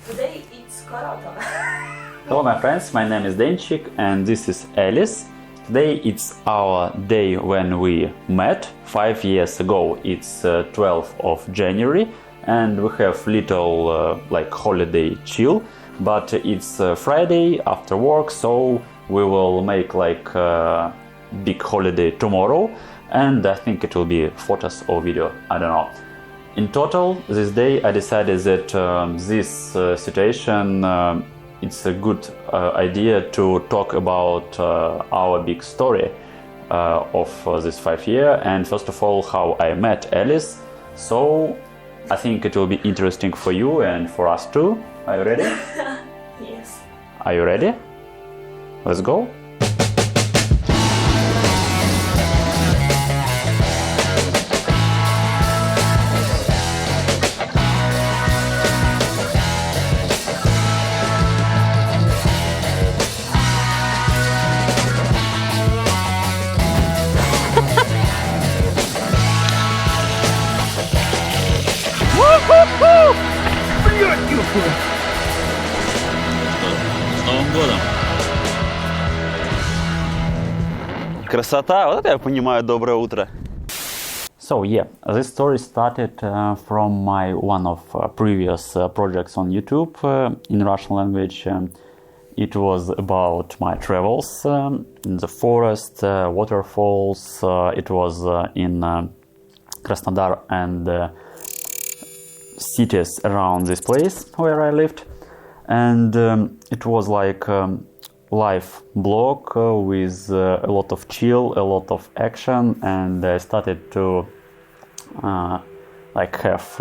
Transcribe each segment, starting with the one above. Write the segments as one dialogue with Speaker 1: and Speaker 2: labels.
Speaker 1: Today it's Karata.
Speaker 2: Hello my friends, my name is Denchik and this is Eliss. Today it's our day when we met 5 years ago. It's 12th of January and we have little holiday chill, but it's Friday after work, so we will make big holiday tomorrow, and I think it will be photos or video, I don't know. In total, this day I decided that this situation it's a good idea to talk about our big story of this 5 year, and first of all how I met Eliss. So I think it will be interesting for you and for us too. Are you ready?
Speaker 1: Yes.
Speaker 2: Are you ready? Let's go.
Speaker 3: С Новым годом! Красота! Вот это я понимаю, доброе утро!
Speaker 2: So yeah, this story started from my one of previous projects on YouTube in Russian language. It was about my travels in the forest, waterfalls. It was in Krasnodar and cities around this place where I lived, and it was like live blog with a lot of chill, a lot of action, and I started to have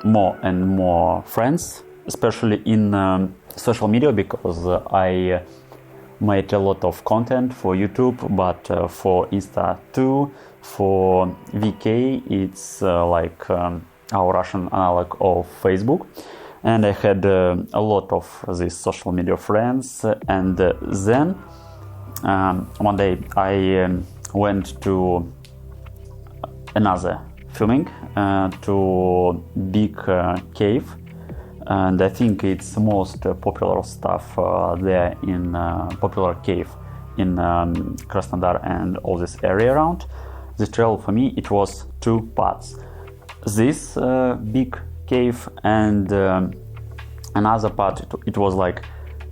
Speaker 2: more and more friends, especially in social media, because I made a lot of content for YouTube, but for Insta too. For VK it's our Russian analog of Facebook, and I had a lot of these social media friends. And then one day I went to another filming to big cave, and I think it's most popular stuff there in popular cave in Krasnodar and all this area around. This travel for me, it was two parts. This big cave and another part, it was like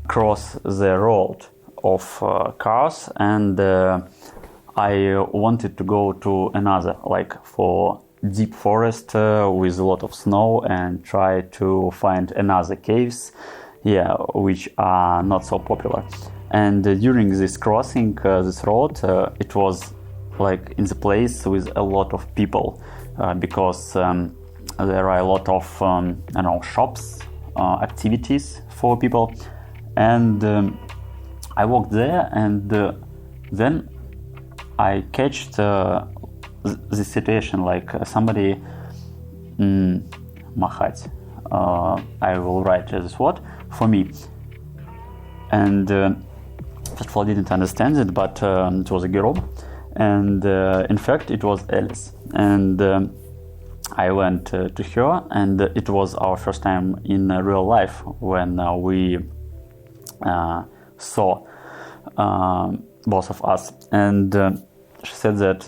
Speaker 2: cross the road of cars, and I wanted to go to another, for deep forest with a lot of snow, and try to find another caves, which are not so popular. And during this crossing this road, it was in the place with a lot of people. Because there are a lot of shops, activities for people, and I walked there, and then I catched the situation somebody махать. I will write this word for me, and first of all I didn't understand it, but it was a girl. And in fact it was Eliss, and I went to her, and it was our first time in real life when we saw both of us. And she said that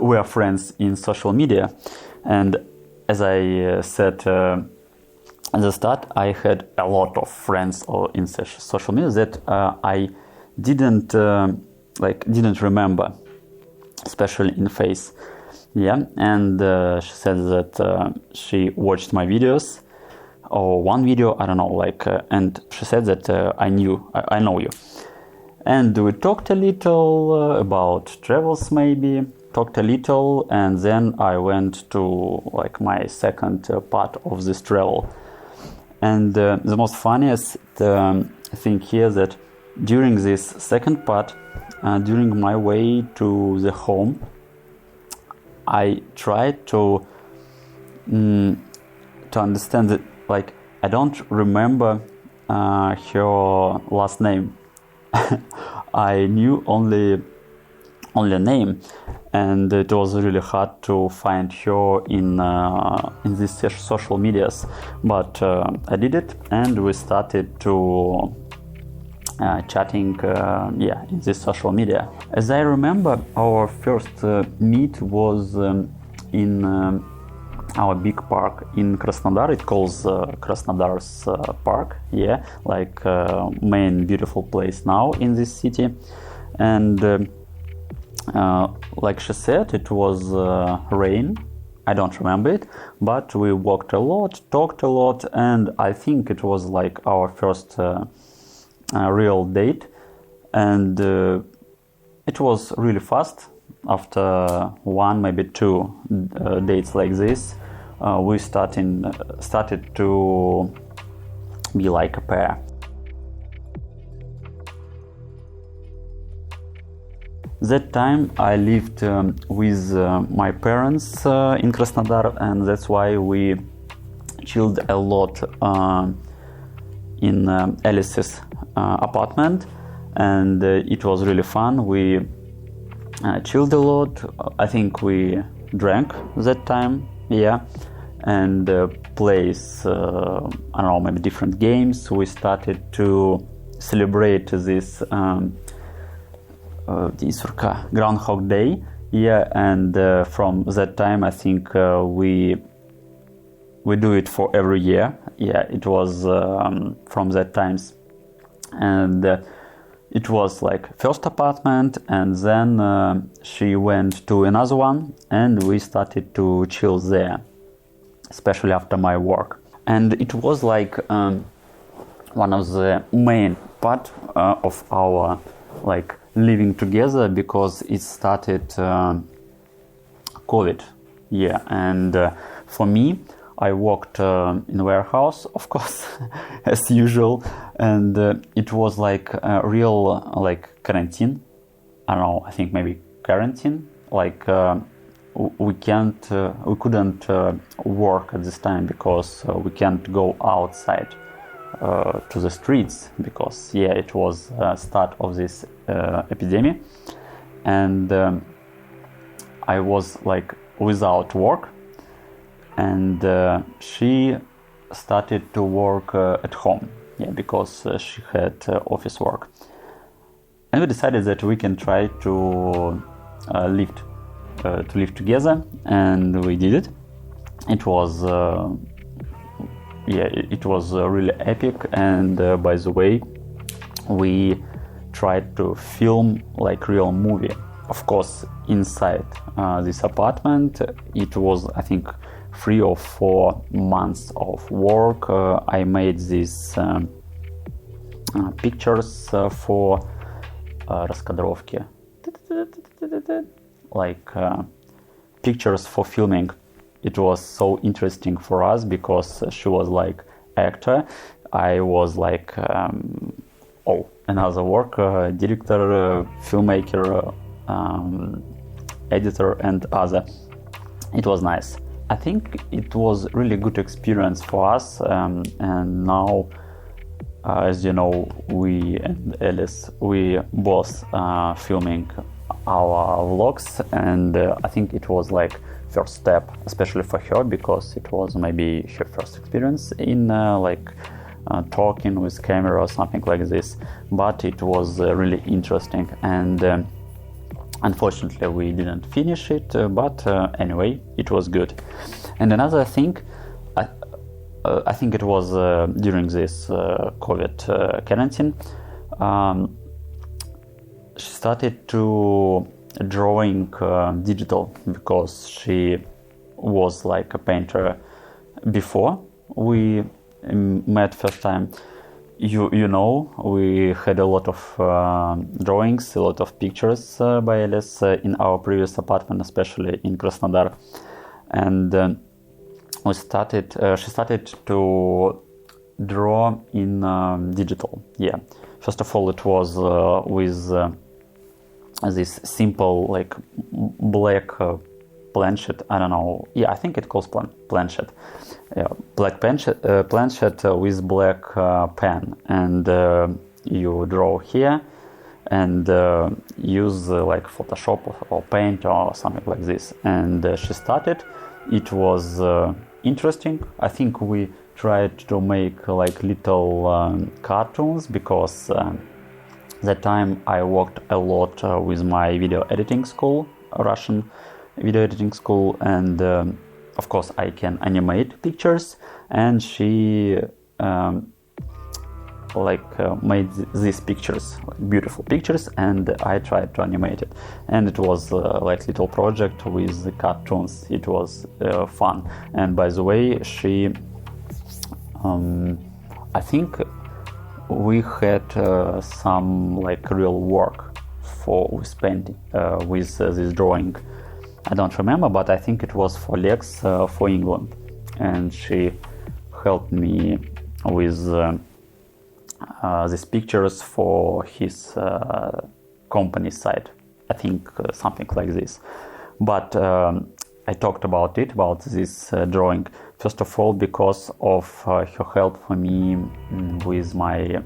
Speaker 2: we are friends in social media, and as I said at the start, I had a lot of friends in social media that I didn't remember, especially in face. And she said that she watched my videos, or one video, I don't know, and she said that I know you. And we talked a little about travels, maybe talked a little, and then I went to my second part of this travel. And the most funniest thing here that during this second part, during my way to the home, I tried to understand that I don't remember her last name. I knew only only name, and it was really hard to find her in these social medias. But I did it, and we started to chatting in this social media. As I remember, our first meet was in our big park in Krasnodar. It calls Krasnodar's park, like main beautiful place now in this city. And like she said, it was rain. I don't remember it, but we walked a lot, talked a lot, and I think it was like our first real date. And it was really fast. After one, maybe two dates like this, we started to be like a pair. That time I lived with my parents in Krasnodar, and that's why we chilled a lot in Eliss's apartment, and it was really fun. We chilled a lot. I think we drank that time, and plays I don't know, maybe different games. We started to celebrate this Groundhog Day, and from that time I think we do it for every year. It was from that times, and it was like first apartment, and then she went to another one, and we started to chill there, especially after my work. And it was like one of the main part of our like living together, because it started COVID, and for me, I worked in a warehouse, of course, as usual, and it was like a real like quarantine. I don't know, I think maybe quarantine. Like we couldn't work at this time, because we can't go outside to the streets, because it was start of this epidemic, and I was like without work. And she started to work at home, because she had office work. And we decided that we can try to live together, and we did it. It was it was really epic. And by the way, we tried to film like real movie. Of course, inside this apartment, it was, I think, 3 or 4 months of work. I made these pictures for раскадровки, like pictures for filming. It was so interesting for us, because she was like actor, I was like another work, director, filmmaker, editor, and other. It was nice. I think it was really good experience for us, and now, as you know, we and Eliss, we both filming our vlogs, and I think it was like first step, especially for her, because it was maybe her first experience in talking with camera or something like this. But it was really interesting, and unfortunately we didn't finish it, but anyway, it was good. And another thing, I think it was during this COVID quarantine, she started to drawing digital, because she was like a painter before we met first time. You know, we had a lot of drawings, a lot of pictures by Eliss in our previous apartment, especially in Krasnodar, and she started to draw in digital. First of all, it was with this simple like black planchet. I don't know. I think it calls planchet. Black planchet with black pen, and you draw here, and use like Photoshop or Paint or something like this. And she started. It was interesting. I think we tried to make like little cartoons because that time I worked a lot with my video editing school, Russian video editing school, and of course I can animate pictures, and she made these pictures, beautiful pictures, and I tried to animate it, and it was like little project with the cartoons. It was fun. And by the way, she I think we had some like real work with painting, with this drawing. I don't remember, but I think it was for Lex for England, and she helped me with these pictures for his company site. I think something like this. But I talked about this drawing, first of all, because of her help for me with my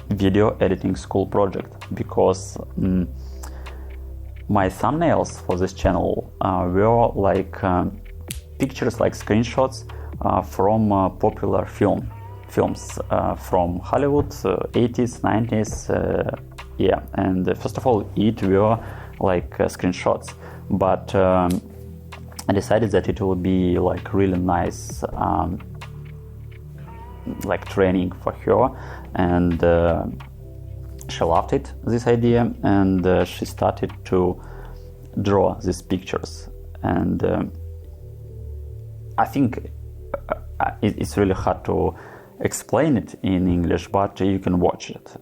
Speaker 2: video editing school project, because my thumbnails for this channel were like pictures, like screenshots from popular films from Hollywood, 80s, 90s, yeah. And first of all, it were like screenshots, but I decided that it would be like really nice like training for her, and she loved it, this idea, and she started to draw these pictures. And I think it's really hard to explain it in English, but you can watch it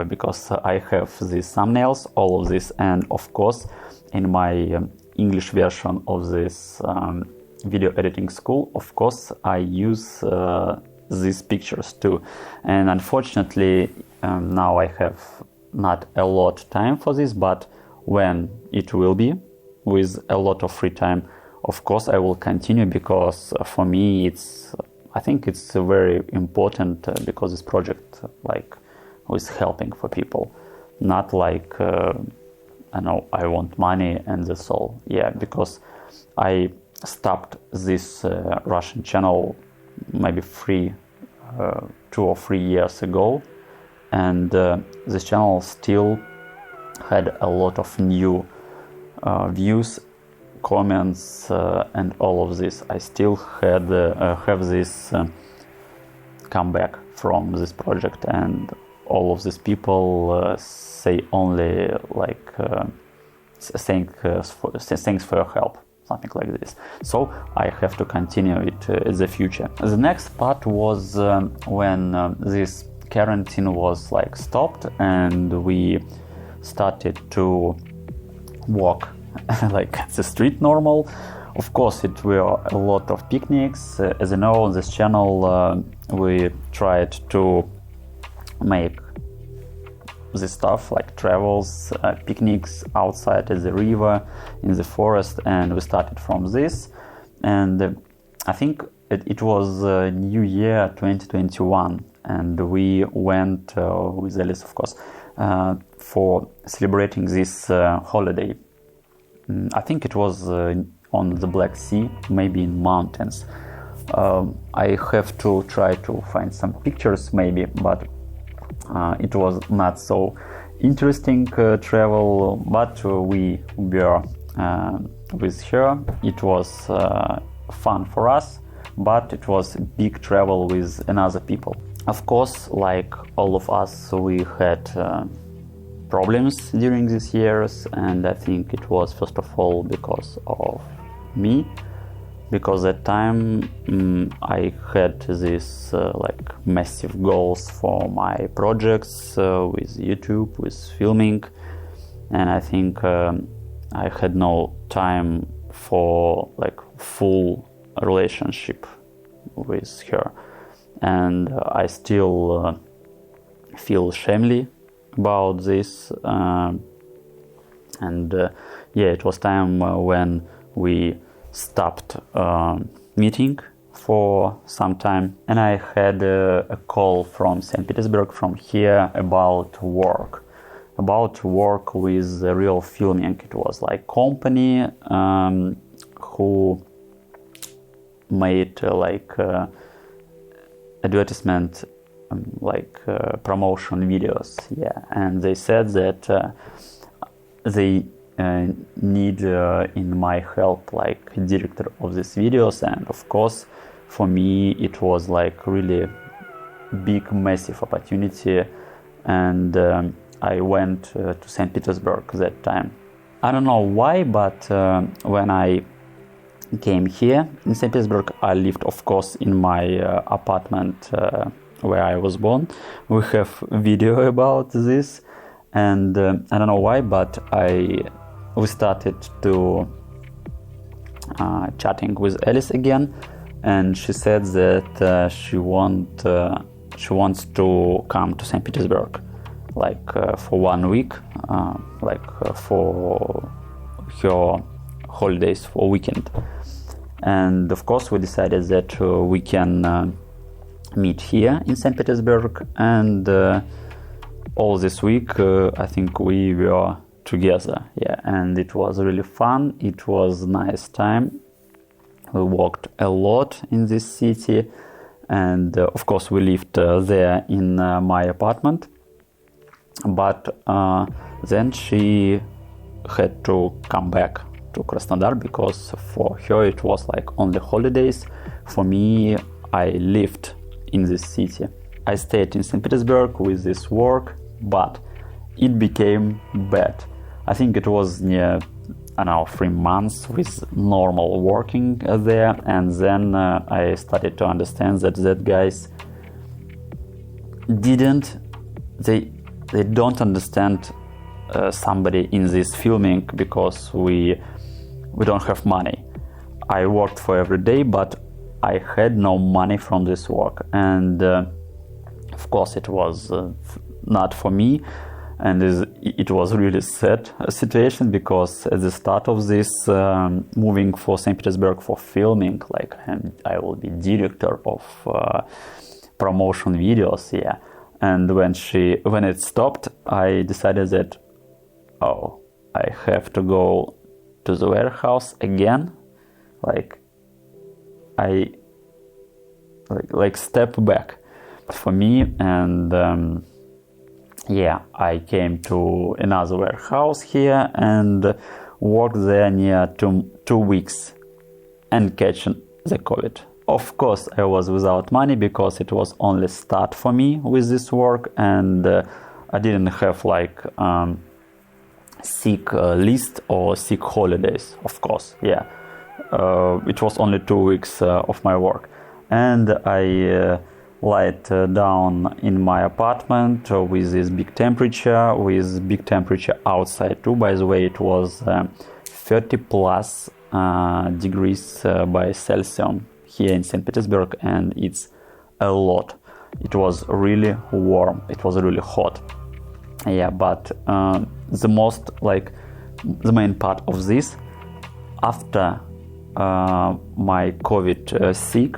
Speaker 2: because I have these thumbnails, all of this, and of course in my English version of this video editing school, of course I use these pictures too. And unfortunately now I have not a lot time for this, but when it will be with a lot of free time, of course I will continue, because for me I think it's very important because this project like is helping for people, not like I know I want money and that's all. Yeah, because I stopped this Russian channel maybe 2 or 3 years ago, and this channel still had a lot of new views, comments, and all of this. I still have this comeback from this project, and all of these people say only like thanks for your help, something like this. So I have to continue it in the future. The next part was when this quarantine was like stopped, and we started to walk like the street normal. Of course, it were a lot of picnics. As you know, on this channel we tried to make this stuff like travels, picnics outside at the river, in the forest, and we started from this. And I think it was New Year 2021, and we went with Eliss, of course, for celebrating this holiday. I think it was on the Black Sea, maybe in mountains. I have to try to find some pictures maybe, but it was not so interesting travel, but we were with her. It was fun for us, but it was big travel with another people. Of course, like all of us, we had problems during these years, and I think it was first of all because of me, because at time I had this like massive goals for my projects with YouTube, with filming, and I think I had no time for like full relationship with her, and I still feel shamefully about this, and yeah, it was time when we stopped meeting for some time, and I had a call from St. Petersburg, from here, about work, about work with real filming. It was like company who made advertisement, promotion videos. Yeah, and they said that they need in my help like director of these videos, and of course for me it was like really big massive opportunity, and I went to St. Petersburg that time. I don't know why, but when I came here in St. Petersburg, I lived of course in my apartment where I was born. We have video about this, and I don't know why, but we started to chatting with Eliss again, and she said that she wants to come to St. Petersburg, for 1 week, for her holidays, for weekend. And of course we decided that we can meet here in St. Petersburg, and all this week I think we were together. Yeah, and it was really fun. It was a nice time. We walked a lot in this city, and of course we lived there in my apartment, but then she had to come back to Krasnodar because for her it was like only holidays. For me, I lived in this city. I stayed in St. Petersburg with this work, but it became bad. I think it was near, 3 months with normal working there, and then I started to understand that guys they don't understand somebody in this filming because we don't have money. I worked for every day, but I had no money from this work, and of course it was not for me, and it was really sad situation because at the start of this moving for St. Petersburg for filming, I will be director of promotion videos, yeah. And when it stopped, I decided that I have to go to the warehouse again, step back for me, and I came to another warehouse here and worked there near 2 weeks and catching the COVID. Of course, I was without money because it was only start for me with this work, and I didn't have sick list or sick holidays, of course. Yeah, it was only 2 weeks of my work, and I lied down in my apartment with this big temperature outside too. By the way, it was 30 plus degrees by Celsius here in St. Petersburg, and it's a lot. It was really warm, it was really hot. Yeah, but the main part of this, after my COVID sick,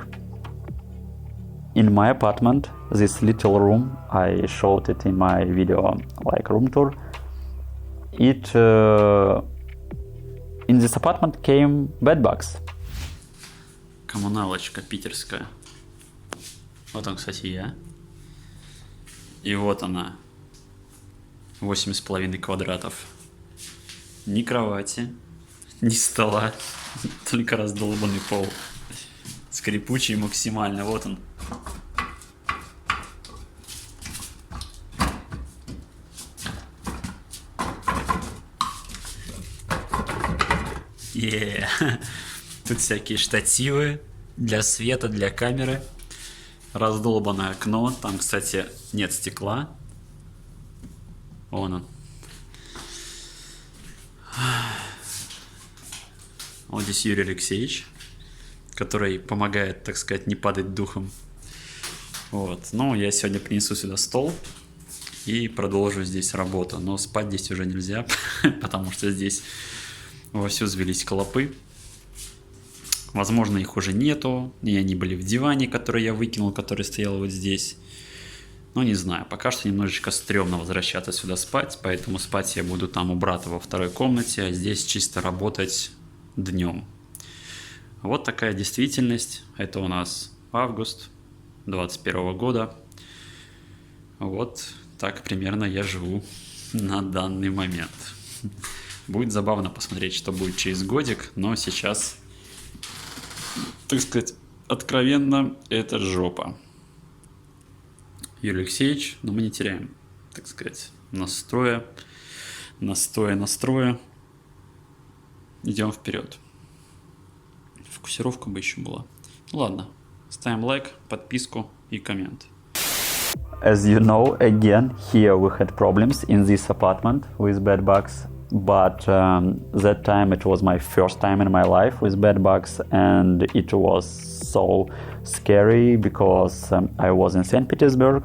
Speaker 2: in my apartment, this little room, I showed it in my video, room tour, in this apartment came bedbugs.
Speaker 3: Коммуналочка питерская. Вот он, кстати, я. И вот она. 8,5 квадратов. Ни кровати, ни стола. Только раздолбанный пол. Скрипучий максимально. Вот он. Тут всякие штативы для света, для камеры. Раздолбанное окно. Там, кстати, нет стекла. Вон он. Вот здесь Юрий Алексеевич, который помогает, так сказать, не падать духом. Вот. Ну, я сегодня принесу сюда стол и продолжу здесь работу. Но спать здесь уже нельзя, потому что здесь вовсю завелись клопы. Возможно, их уже нету. И они были в диване, который я выкинул, который стоял вот здесь. Ну, не знаю, пока что немножечко стрёмно возвращаться сюда спать, поэтому спать я буду там у брата во второй комнате, а здесь чисто работать днем. Вот такая действительность. Это у нас август 2021 года. Вот так примерно я живу на данный момент. Будет забавно посмотреть, что будет через годик, но сейчас, так сказать, откровенно, это жопа. Юрий Алексеевич, но мы не теряем, так сказать, настроя. Идем вперед. Фокусировка бы еще была. Ну ладно, ставим лайк, подписку и коммент.
Speaker 2: As you know, again, here we had problems in this apartment with bed bugs, but that time it was my first time in my life with bed bugs, and it was so scary because I was in St. Petersburg.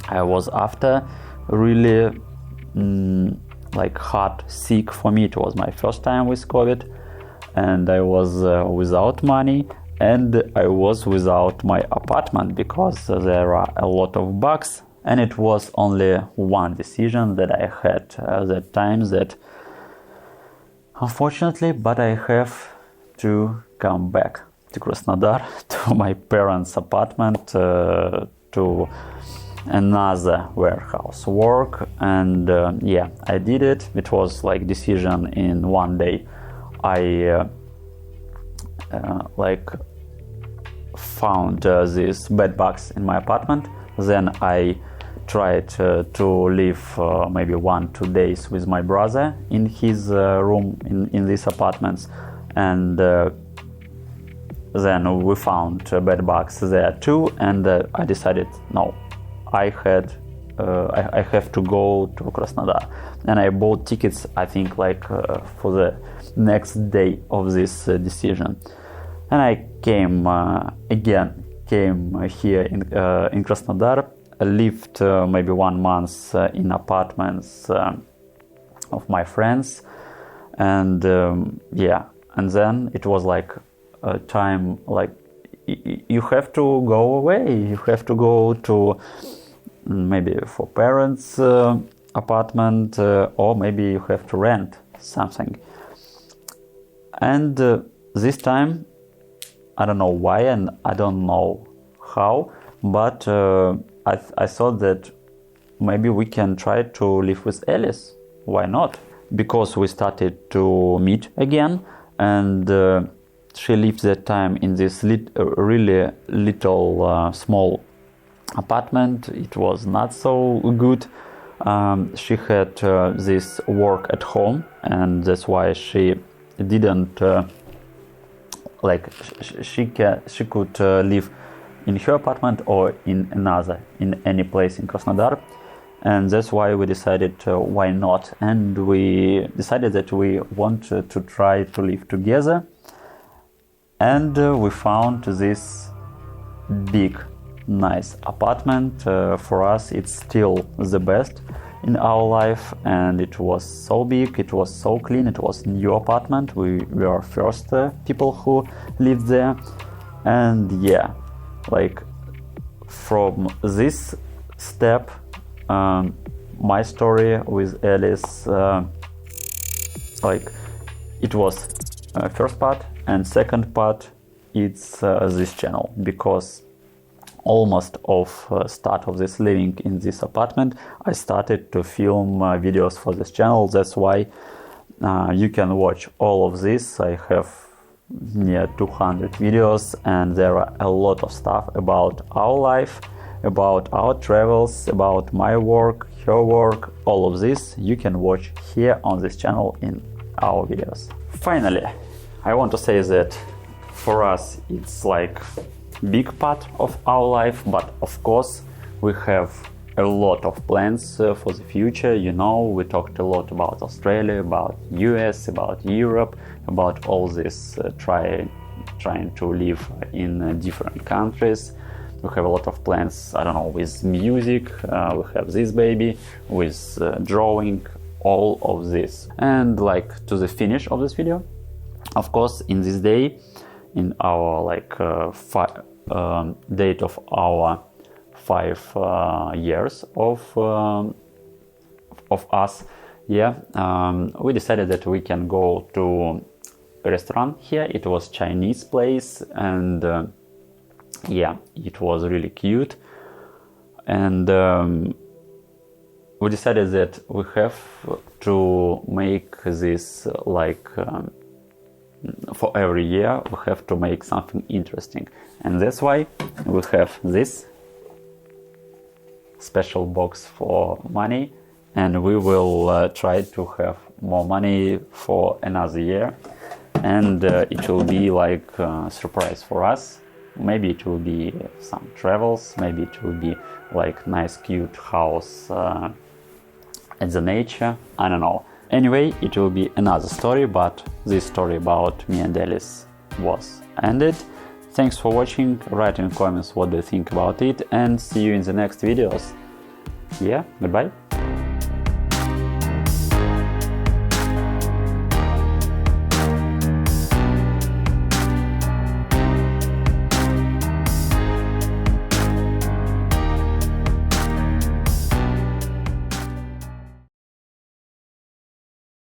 Speaker 2: I was after really like hard sick for me. It was my first time with COVID, and I was without money. And I was without my apartment because there are a lot of bugs, and it was only one decision that I had at that time, that unfortunately, but I have to come back to Krasnodar, to my parents' apartment, to another warehouse work. And yeah, I did it. It was like decision in one day. I like found these bed bugs in my apartment. Then I tried to live maybe 1-2 days with my brother in his room in these apartments, and then we found bed bugs there too. And I decided, no, I have to go to Krasnodar, and I bought tickets, I think, like for the next day of this decision. And I came here in Krasnodar, lived maybe 1 month in apartments of my friends, and yeah, and then it was like a time like you have to go away, you have to go to maybe for parents' apartment, or maybe you have to rent something. And this time, I don't know why and I don't know how, but I thought that maybe we can try to live with Eliss. Why not? Because we started to meet again, and she lived that time in this really little small apartment. It was not so good. She had this work at home, and that's why she didn't like she could live in her apartment or in any place in Krasnodar. And that's why we decided why not, and we decided that we want to try to live together. And we found this big nice apartment. For us it's still the best in our life, and it was so big, it was so clean, it was new apartment. We were first people who lived there. And yeah, like from this step, my story with Eliss, like it was first part, and second part it's this channel, because almost of start of this living in this apartment I started to film videos for this channel. That's why you can watch all of this. I have near 200 videos, and there are a lot of stuff about our life, about our travels, about my work, her work. All of this you can watch here on this channel in our videos. Finally, I want to say that for us it's like big part of our life, but of course we have a lot of plans for the future. You know, we talked a lot about Australia, about US, about Europe, about all this trying to live in different countries. We have a lot of plans, I don't know, with music, we have this baby, with drawing, all of this. And like to the finish of this video, of course, in this day, in our like date of our 5 years of us. Yeah, we decided that we can go to a restaurant here. It was Chinese place, and yeah, it was really cute. And we decided that we have to make this like for every year we have to make something interesting, and that's why we have this special box for money, and we will try to have more money for another year, and it will be like a surprise for us. Maybe it will be some travels, maybe it will be like nice cute house at the nature, I don't know. Anyway, it will be another story, but this story about me and Eliss was ended. Thanks for watching, write in comments what do you think about it, and see you in the next videos. Yeah, goodbye.